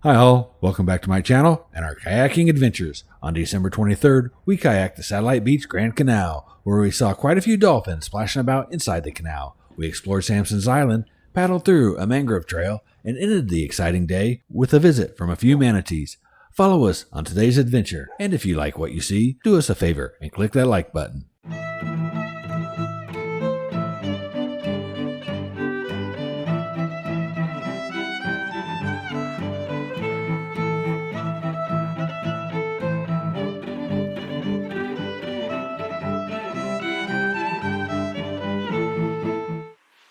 Hi all, welcome back to my channel and our kayaking adventures. On December 23rd, we kayaked the Satellite Beach Grand Canal, where we saw quite a few dolphins splashing about inside the canal. We explored Samson's Island, paddled through a mangrove trail, and ended the exciting day with a visit from a few manatees. Follow us on today's adventure, and if you like what you see, do us a favor and click that like button.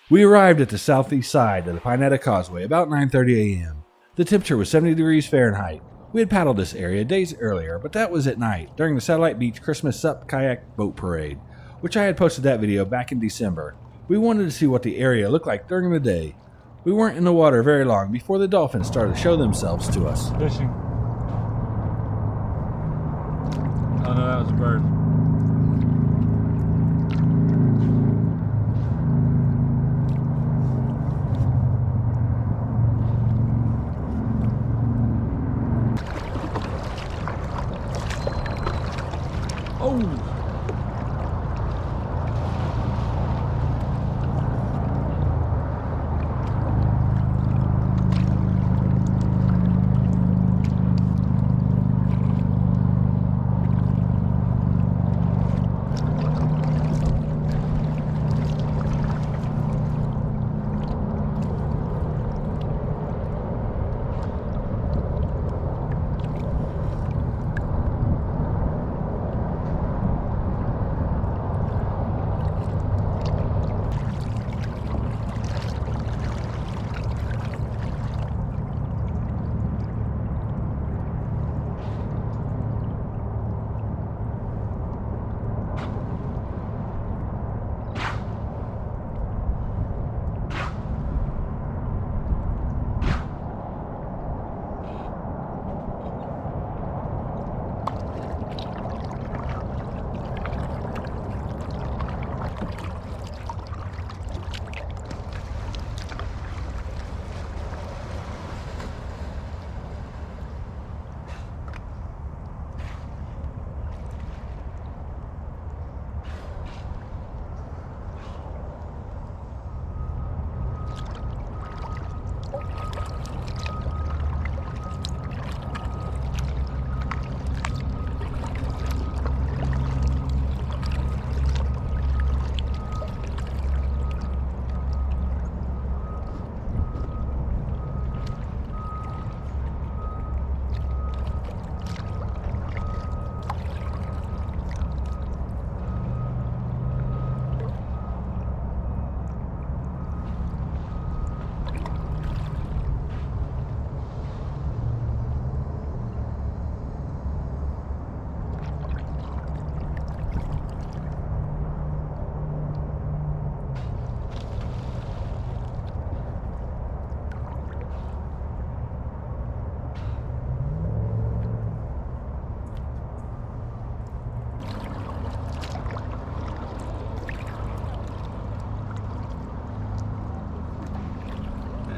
We arrived at the southeast side of the Pinetta Causeway about 9:30 a.m. The temperature was 70 degrees Fahrenheit. We had paddled this area days earlier, but that was at night during the Satellite Beach Christmas Sup Kayak Boat Parade, which I had posted that video back in December. We wanted to see what the area looked like during the day. We weren't in the water very long before the dolphins started to show themselves to us. Fishing. Oh no, that was a bird. Oh!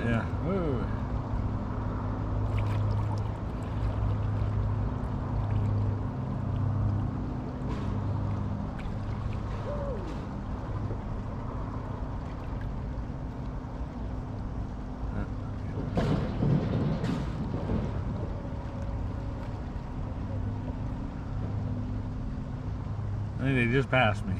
Yeah. Ooh. I think they just passed me.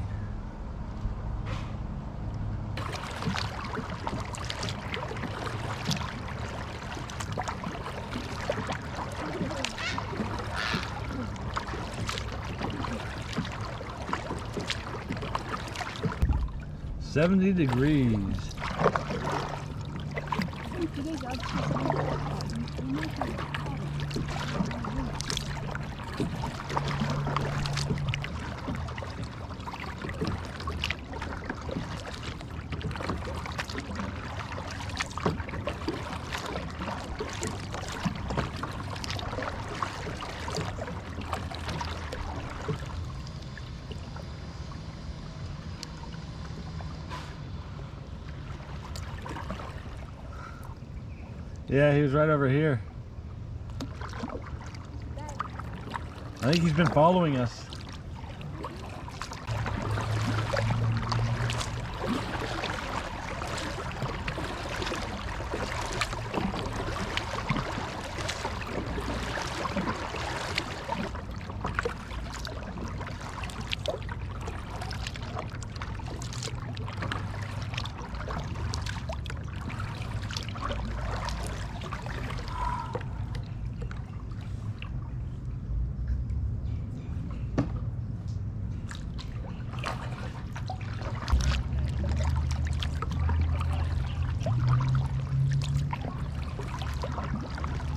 "70 degrees. Yeah, he was right over here. I think he's been following us.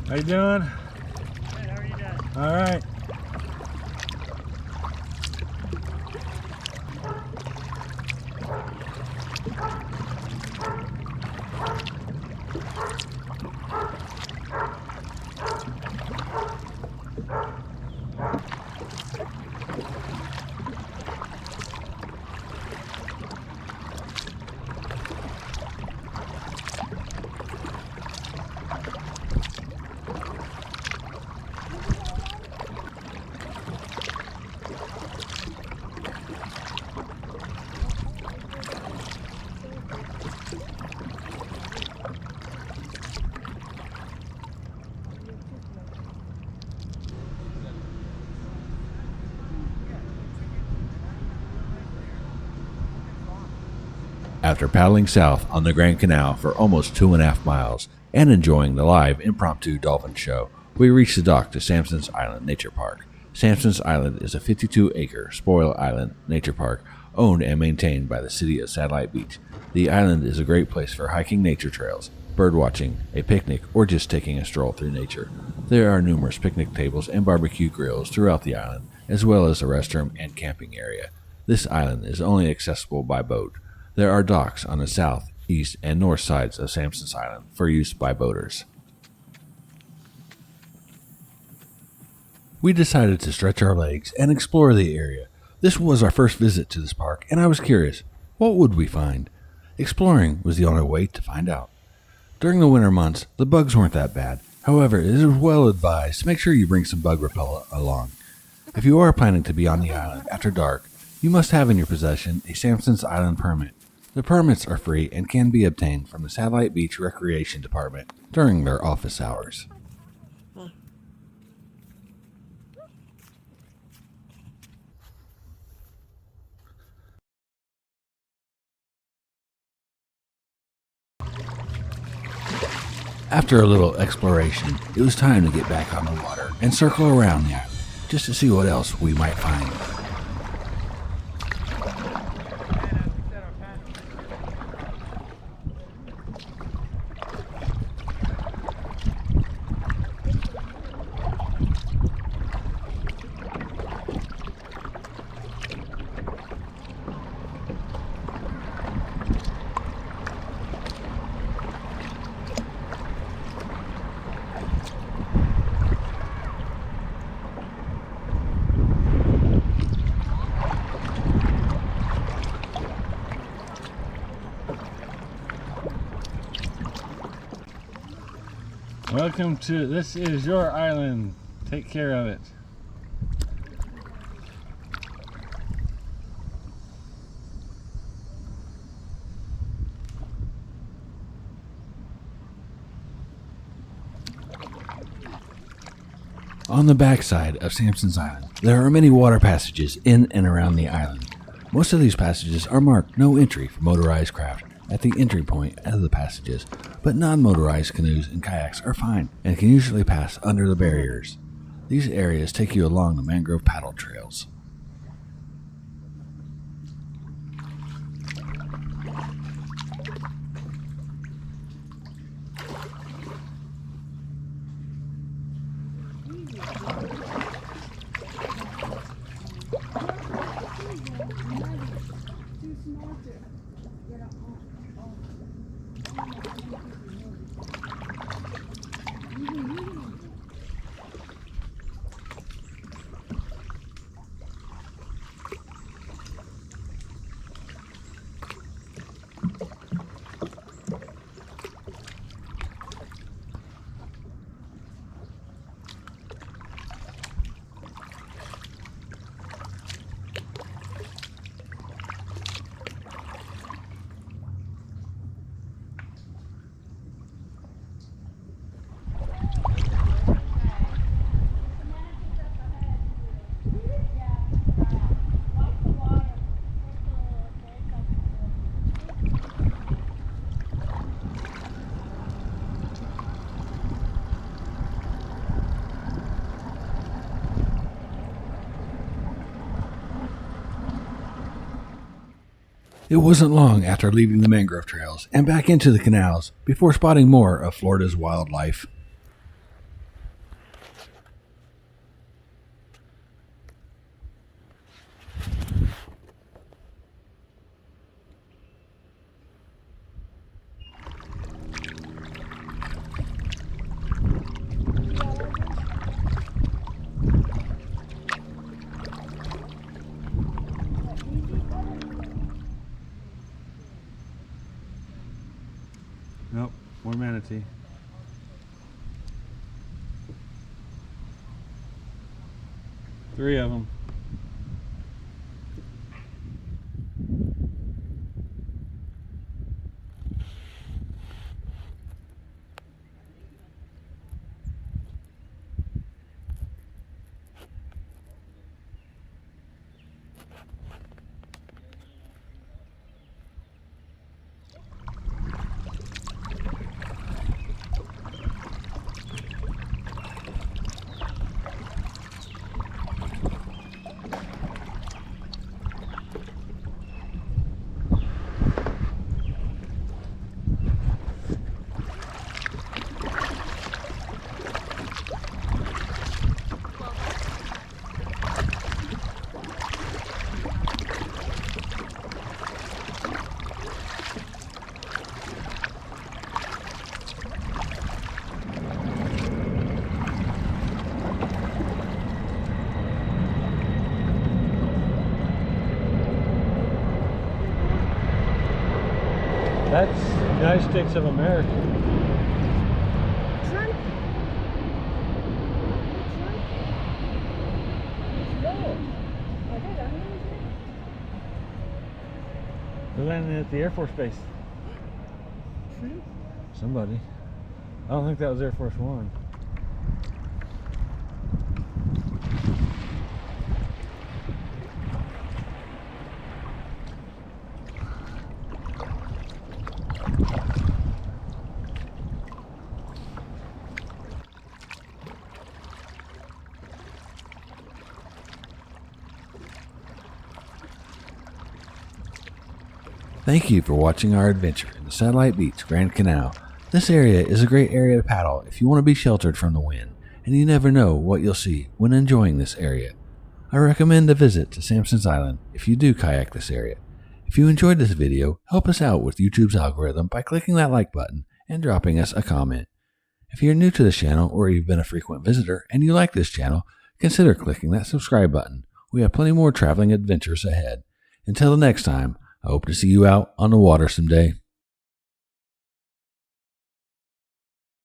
How you doing? Good, how are you doing? All right. After paddling south on the Grand Canal for almost 2.5 miles and enjoying the live impromptu dolphin show, we reached the dock to Samsons Island Nature Park. Samsons Island is a 52-acre spoil island nature park owned and maintained by the city of Satellite Beach. The island is a great place for hiking nature trails, bird watching, a picnic, or just taking a stroll through nature. There are numerous picnic tables and barbecue grills throughout the island, as well as a restroom and camping area. This island is only accessible by boat. There are docks on the south, east, and north sides of Samsons Island for use by boaters. We decided to stretch our legs and explore the area. This was our first visit to this park, and I was curious, what would we find? Exploring was the only way to find out. During the winter months, the bugs weren't that bad. However, it is well advised to make sure you bring some bug repellent along. If you are planning to be on the island after dark, you must have in your possession a Samsons Island permit. The permits are free and can be obtained from the Satellite Beach Recreation Department during their office hours. After a little exploration, it was time to get back on the water and circle around the island just to see what else we might find. Welcome to This Is Your Island. Take care of it. On the backside of Samsons Island, there are many water passages in and around the island. Most of these passages are marked no entry for motorized craft at the entry point of the passages, but non-motorized canoes and kayaks are fine and can usually pass under the barriers. These areas take you along the mangrove paddle trails. It wasn't long after leaving the mangrove trails and back into the canals before spotting more of Florida's wildlife. Nope, more manatee. Three of them. That's the United States of America. Trump? They're landing at the Air Force Base. Somebody. I don't think that was Air Force One. Thank you for watching our adventure in the Satellite Beach Grand Canal. This area is a great area to paddle if you want to be sheltered from the wind, and you never know what you'll see when enjoying this area. I recommend a visit to Samsons Island if you do kayak this area. If you enjoyed this video, help us out with YouTube's algorithm by clicking that like button and dropping us a comment. If you're new to this channel or you've been a frequent visitor and you like this channel, consider clicking that subscribe button. We have plenty more traveling adventures ahead. Until the next time, I hope to see you out on the water someday.